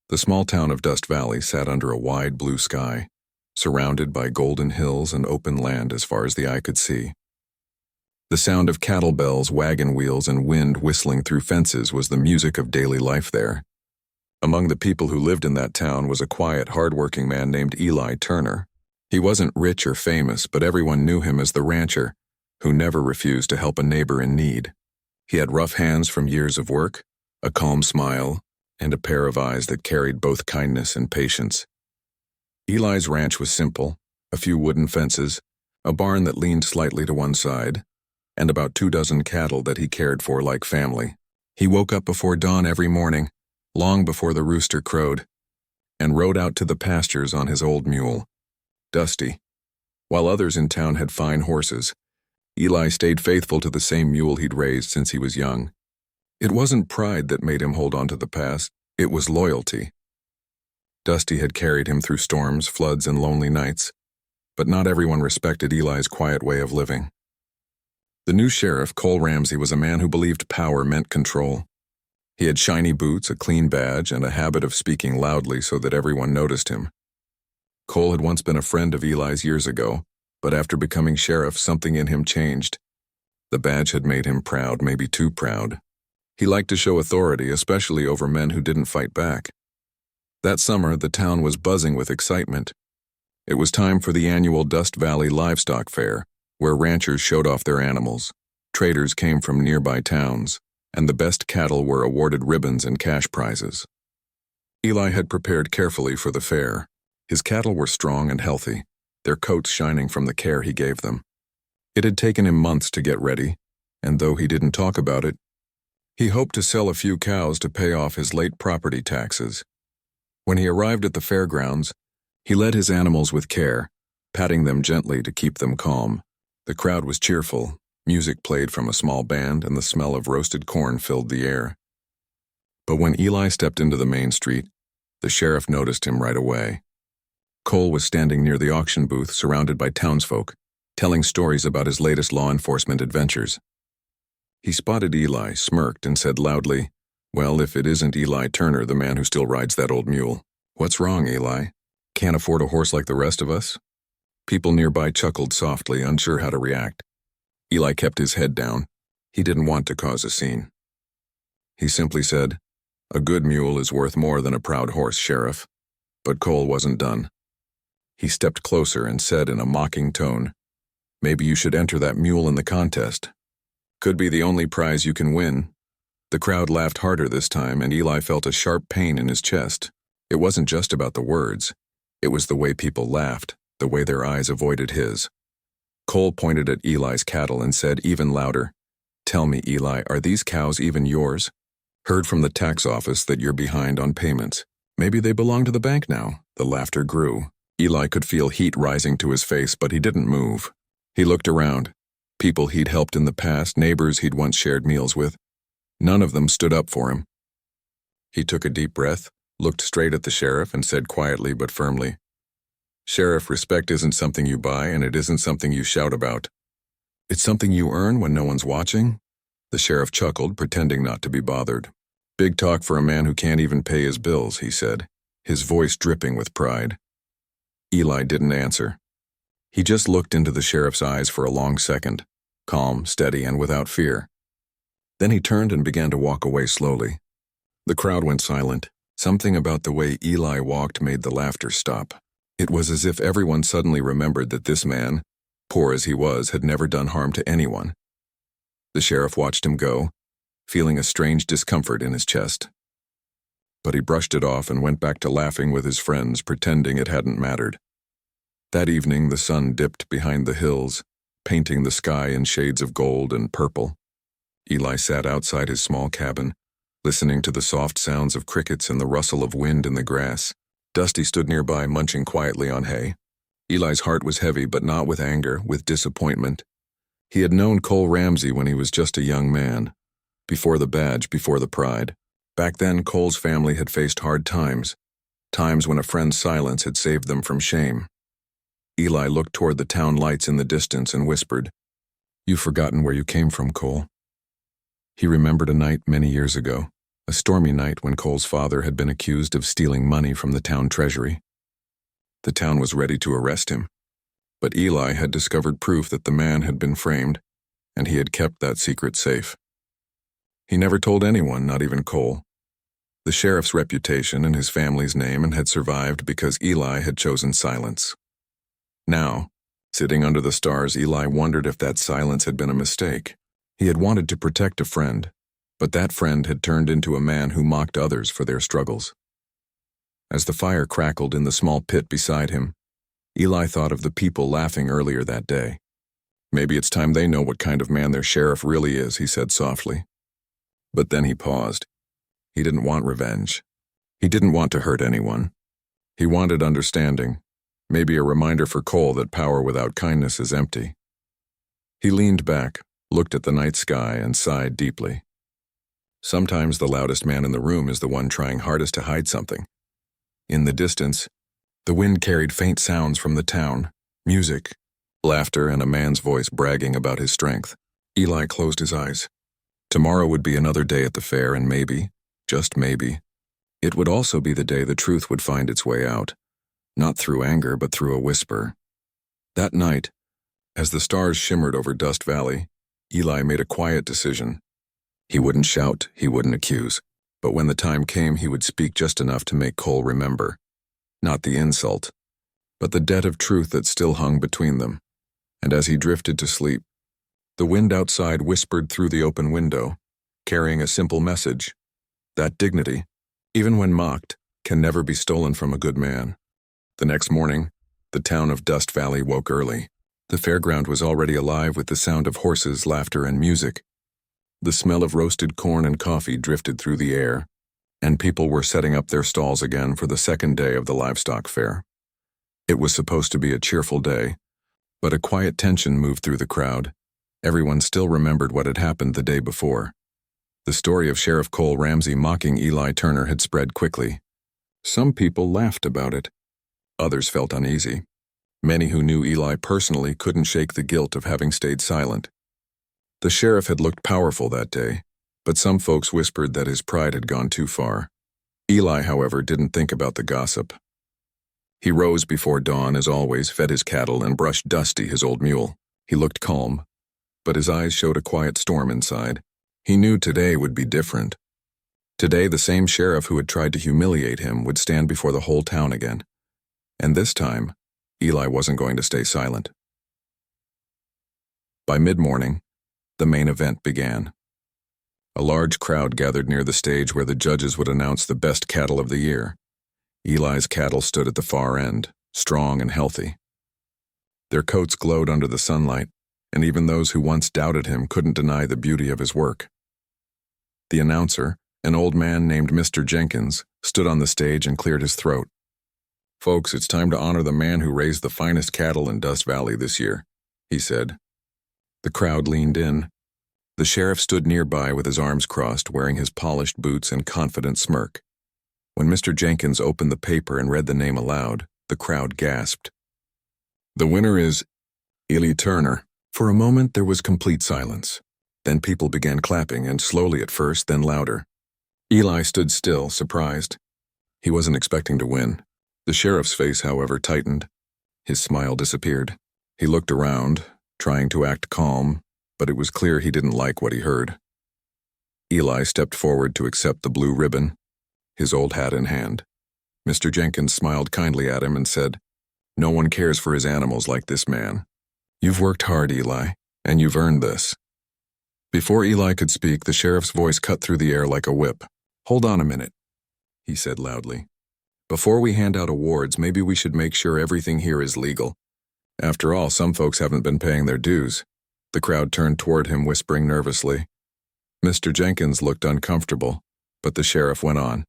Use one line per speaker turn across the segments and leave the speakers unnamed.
The small town of Dust Valley sat under a wide blue sky, surrounded by golden hills and open land as far as the eye could see. The sound of cattle bells, wagon wheels, and wind whistling through fences was the music of daily life there. Among the people who lived in that town was a quiet, hard-working man named Eli Turner. He wasn't rich or famous, but everyone knew him as the rancher, who never refused to help a neighbor in need. He had rough hands from years of work, a calm smile, and a pair of eyes that carried both kindness and patience. Eli's ranch was simple: a few wooden fences, a barn that leaned slightly to one side, and about 24 cattle that he cared for like family. He woke up before dawn every morning, long before the rooster crowed, and rode out to the pastures on his old mule, Dusty. While others in town had fine horses, Eli stayed faithful to the same mule he'd raised since he was young. It wasn't pride that made him hold on to the past, it was loyalty. Dusty had carried him through storms, floods, and lonely nights, but not everyone respected Eli's quiet way of living. The new sheriff, Cole Ramsey, was a man who believed power meant control. He had shiny boots, a clean badge, and a habit of speaking loudly so that everyone noticed him. Cole had once been a friend of Eli's years ago, but after becoming sheriff, something in him changed. The badge had made him proud, maybe too proud. He liked to show authority, especially over men who didn't fight back. That summer, the town was buzzing with excitement. It was time for the annual Dust Valley Livestock Fair, where ranchers showed off their animals. Traders came from nearby towns, and the best cattle were awarded ribbons and cash prizes. Eli had prepared carefully for the fair. His cattle were strong and healthy, their coats shining from the care he gave them. It had taken him months to get ready, and though he didn't talk about it, he hoped to sell a few cows to pay off his late property taxes. When he arrived at the fairgrounds, he led his animals with care, patting them gently to keep them calm. The crowd was cheerful, music played from a small band, and the smell of roasted corn filled the air. But when Eli stepped into the main street, the sheriff noticed him right away. Cole was standing near the auction booth, surrounded by townsfolk, telling stories about his latest law enforcement adventures. He spotted Eli, smirked, and said loudly, "Well, if it isn't Eli Turner, the man who still rides that old mule." "What's wrong, Eli? Can't afford a horse like the rest of us?" People nearby chuckled softly, unsure how to react. Eli kept his head down. He didn't want to cause a scene. He simply said, "A good mule is worth more than a proud horse, Sheriff." But Cole wasn't done. He stepped closer and said in a mocking tone, "Maybe you should enter that mule in the contest. Could be the only prize you can win." The crowd laughed harder this time, and Eli felt a sharp pain in his chest. It wasn't just about the words. It was the way people laughed, the way their eyes avoided his. Cole pointed at Eli's cattle and said even louder, "Tell me, Eli, are these cows even yours? Heard from the tax office that you're behind on payments. Maybe they belong to the bank now." The laughter grew. Eli could feel heat rising to his face, but he didn't move. He looked around. People he'd helped in the past, neighbors he'd once shared meals with. None of them stood up for him. He took a deep breath, looked straight at the sheriff, and said quietly but firmly, "Sheriff, respect isn't something you buy, and it isn't something you shout about. It's something you earn when no one's watching." The sheriff chuckled, pretending not to be bothered. "Big talk for a man who can't even pay his bills," he said, his voice dripping with pride. Eli didn't answer. He just looked into the sheriff's eyes for a long second, calm, steady, and without fear. Then he turned and began to walk away slowly. The crowd went silent. Something about the way Eli walked made the laughter stop. It was as if everyone suddenly remembered that this man, poor as he was, had never done harm to anyone. The sheriff watched him go, feeling a strange discomfort in his chest. But he brushed it off and went back to laughing with his friends, pretending it hadn't mattered. That evening, the sun dipped behind the hills, painting the sky in shades of gold and purple. Eli sat outside his small cabin, listening to the soft sounds of crickets and the rustle of wind in the grass. Dusty stood nearby, munching quietly on hay. Eli's heart was heavy, but not with anger, with disappointment. He had known Cole Ramsey when he was just a young man, before the badge, before the pride. Back then, Cole's family had faced hard times, times when a friend's silence had saved them from shame. Eli looked toward the town lights in the distance and whispered, "You've forgotten where you came from, Cole." He remembered a night many years ago, a stormy night when Cole's father had been accused of stealing money from the town treasury. The town was ready to arrest him, but Eli had discovered proof that the man had been framed, and he had kept that secret safe. He never told anyone, not even Cole. The sheriff's reputation and his family's name had survived because Eli had chosen silence. Now, sitting under the stars, Eli wondered if that silence had been a mistake. He had wanted to protect a friend, but that friend had turned into a man who mocked others for their struggles. As the fire crackled in the small pit beside him, Eli thought of the people laughing earlier that day. Maybe it's time they know what kind of man their sheriff really is, he said softly. But then he paused. He didn't want revenge. He didn't want to hurt anyone. He wanted understanding, maybe a reminder for Cole that power without kindness is empty. He leaned back, looked at the night sky, and sighed deeply. Sometimes the loudest man in the room is the one trying hardest to hide something. In the distance, the wind carried faint sounds from the town, music, laughter, and a man's voice bragging about his strength. Eli closed his eyes. Tomorrow would be another day at the fair, and maybe, just maybe, it would also be the day the truth would find its way out, not through anger but through a whisper. That night, as the stars shimmered over Dust Valley, Eli made a quiet decision. He wouldn't shout, he wouldn't accuse, but when the time came he would speak just enough to make Cole remember. Not the insult, but the debt of truth that still hung between them. And as he drifted to sleep, the wind outside whispered through the open window, carrying a simple message, that dignity, even when mocked, can never be stolen from a good man. The next morning, the town of Dust Valley woke early. The fairground was already alive with the sound of horses, laughter, and music. The smell of roasted corn and coffee drifted through the air, and people were setting up their stalls again for the second day of the livestock fair. It was supposed to be a cheerful day, but a quiet tension moved through the crowd. Everyone still remembered what had happened the day before. The story of Sheriff Cole Ramsey mocking Eli Turner had spread quickly. Some people laughed about it. Others felt uneasy. Many who knew Eli personally couldn't shake the guilt of having stayed silent. The sheriff had looked powerful that day, but some folks whispered that his pride had gone too far. Eli, however, didn't think about the gossip. He rose before dawn, as always, fed his cattle, and brushed Dusty, his old mule. He looked calm, but his eyes showed a quiet storm inside. He knew today would be different. Today, the same sheriff who had tried to humiliate him would stand before the whole town again. And this time, Eli wasn't going to stay silent. By mid-morning, the main event began. A large crowd gathered near the stage where the judges would announce the best cattle of the year. Eli's cattle stood at the far end, strong and healthy. Their coats glowed under the sunlight, and even those who once doubted him couldn't deny the beauty of his work. The announcer, an old man named Mr. Jenkins, stood on the stage and cleared his throat. "Folks, it's time to honor the man who raised the finest cattle in Dust Valley this year," he said. The crowd leaned in. The sheriff stood nearby with his arms crossed, wearing his polished boots and confident smirk. When Mr. Jenkins opened the paper and read the name aloud, the crowd gasped. "The winner is Eli Turner." For a moment there was complete silence. Then people began clapping, and slowly at first, then louder. Eli stood still, surprised. He wasn't expecting to win. The sheriff's face, however, tightened. His smile disappeared. He looked around, trying to act calm, but it was clear he didn't like what he heard. Eli stepped forward to accept the blue ribbon, his old hat in hand. Mr. Jenkins smiled kindly at him and said, "No one cares for his animals like this man. You've worked hard, Eli, and you've earned this." Before Eli could speak, the sheriff's voice cut through the air like a whip. "Hold on a minute," he said loudly. "Before we hand out awards, maybe we should make sure everything here is legal. After all, some folks haven't been paying their dues." The crowd turned toward him, whispering nervously. Mr. Jenkins looked uncomfortable, but the sheriff went on.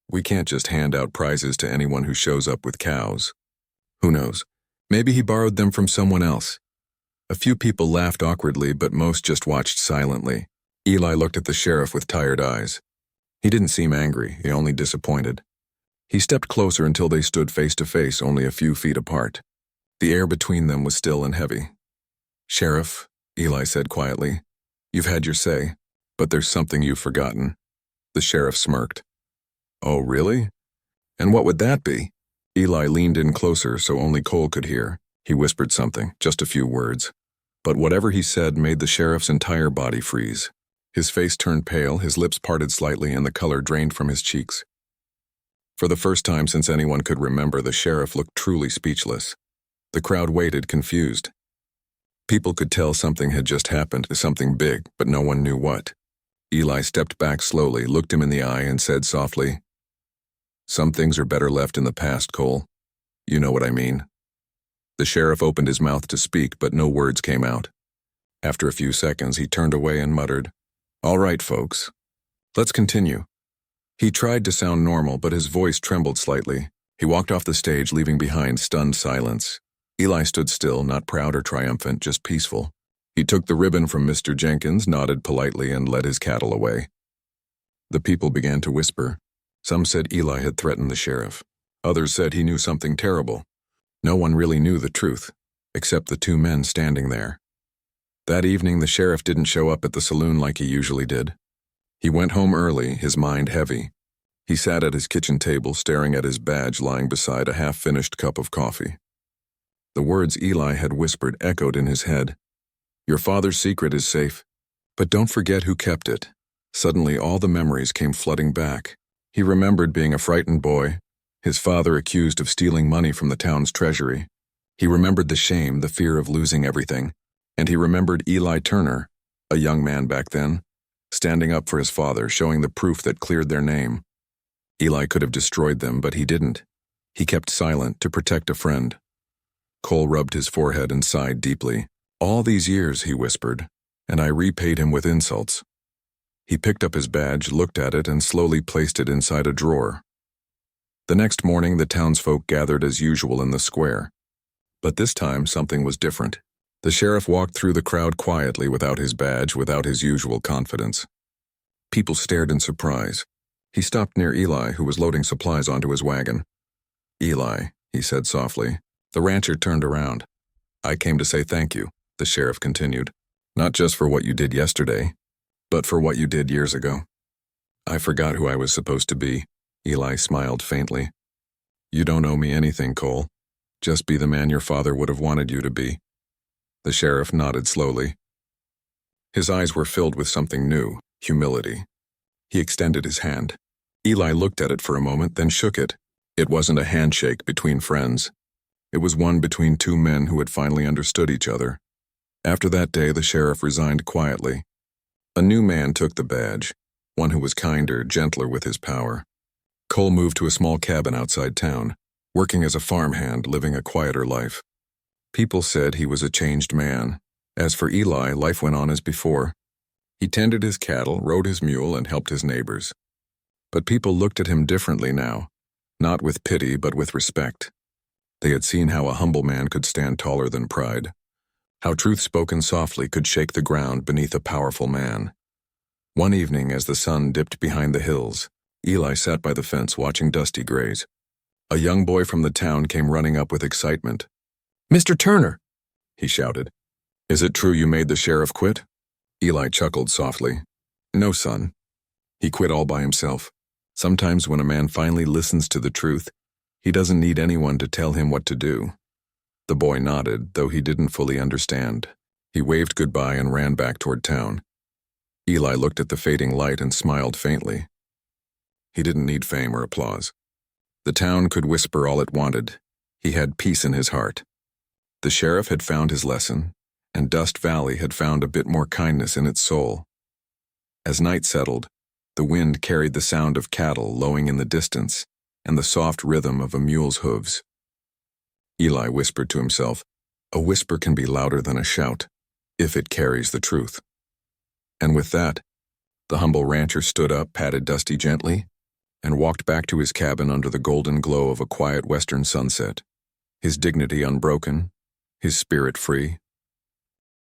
"We can't just hand out prizes to anyone who shows up with cows. Who knows? Maybe he borrowed them from someone else." A few people laughed awkwardly, but most just watched silently. Eli looked at the sheriff with tired eyes. He didn't seem angry, only disappointed. He stepped closer until they stood face to face, only a few feet apart. The air between them was still and heavy. "Sheriff," Eli said quietly, "you've had your say, but there's something you've forgotten. The sheriff smirked. Oh, really? And what would that be? Eli leaned in closer so only Cole could hear. He whispered something, just a few words. But whatever he said made the sheriff's entire body freeze. His face turned pale, his lips parted slightly, and the color drained from his cheeks. For the first time since anyone could remember, the sheriff looked truly speechless. The crowd waited, confused. People could tell something had just happened, something big, but no one knew what. Eli stepped back slowly, looked him in the eye, and said softly, "Some things are better left in the past, Cole. You know what I mean." The sheriff opened his mouth to speak, but no words came out. After a few seconds, he turned away and muttered, "All right, folks. Let's continue." He tried to sound normal, but his voice trembled slightly. He walked off the stage, leaving behind stunned silence. Eli stood still, not proud or triumphant, just peaceful. He took the ribbon from Mr. Jenkins, nodded politely, and led his cattle away. The people began to whisper. Some said Eli had threatened the sheriff. Others said he knew something terrible. No one really knew the truth, except the two men standing there. That evening, the sheriff didn't show up at the saloon like he usually did. He went home early, his mind heavy. He sat at his kitchen table, staring at his badge lying beside a half-finished cup of coffee. The words Eli had whispered echoed in his head. "Your father's secret is safe, but don't forget who kept it." Suddenly, all the memories came flooding back. He remembered being a frightened boy, his father accused of stealing money from the town's treasury. He remembered the shame, the fear of losing everything. And he remembered Eli Turner, a young man back then, standing up for his father, showing the proof that cleared their name. Eli could have destroyed them, but he didn't. He kept silent to protect a friend. Cole rubbed his forehead and sighed deeply. "All these years," he whispered, "and I repaid him with insults." He picked up his badge, looked at it, and slowly placed it inside a drawer. The next morning, the townsfolk gathered as usual in the square. But this time, something was different. The sheriff walked through the crowd quietly, without his badge, without his usual confidence. People stared in surprise. He stopped near Eli, who was loading supplies onto his wagon. "Eli," he said softly. The rancher turned around. "I came to say thank you," the sheriff continued. "Not just for what you did yesterday, but for what you did years ago." "I forgot who I was supposed to be," Eli smiled faintly. "You don't owe me anything, Cole. Just be the man your father would have wanted you to be." The sheriff nodded slowly. His eyes were filled with something new, humility. He extended his hand. Eli looked at it for a moment, then shook it. It wasn't a handshake between friends. It was one between two men who had finally understood each other. After that day, the sheriff resigned quietly. A new man took the badge, one who was kinder, gentler with his power. Cole moved to a small cabin outside town, working as a farmhand, living a quieter life. People said he was a changed man. As for Eli, life went on as before. He tended his cattle, rode his mule, and helped his neighbors. But people looked at him differently now, not with pity but with respect. They had seen how a humble man could stand taller than pride, how truth spoken softly could shake the ground beneath a powerful man. One evening, as the sun dipped behind the hills, Eli sat by the fence watching Dusty graze. A young boy from the town came running up with excitement. "Mr. Turner!" he shouted. "Is it true you made the sheriff quit?" Eli chuckled softly. "No, son. He quit all by himself. Sometimes when a man finally listens to the truth, he doesn't need anyone to tell him what to do." The boy nodded, though he didn't fully understand. He waved goodbye and ran back toward town. Eli looked at the fading light and smiled faintly. He didn't need fame or applause. The town could whisper all it wanted. He had peace in his heart. The sheriff had found his lesson, and Dust Valley had found a bit more kindness in its soul. As night settled, the wind carried the sound of cattle lowing in the distance and the soft rhythm of a mule's hooves. Eli whispered to himself, "A whisper can be louder than a shout, if it carries the truth." And with that, the humble rancher stood up, patted Dusty gently, and walked back to his cabin under the golden glow of a quiet western sunset, his dignity unbroken, his spirit free.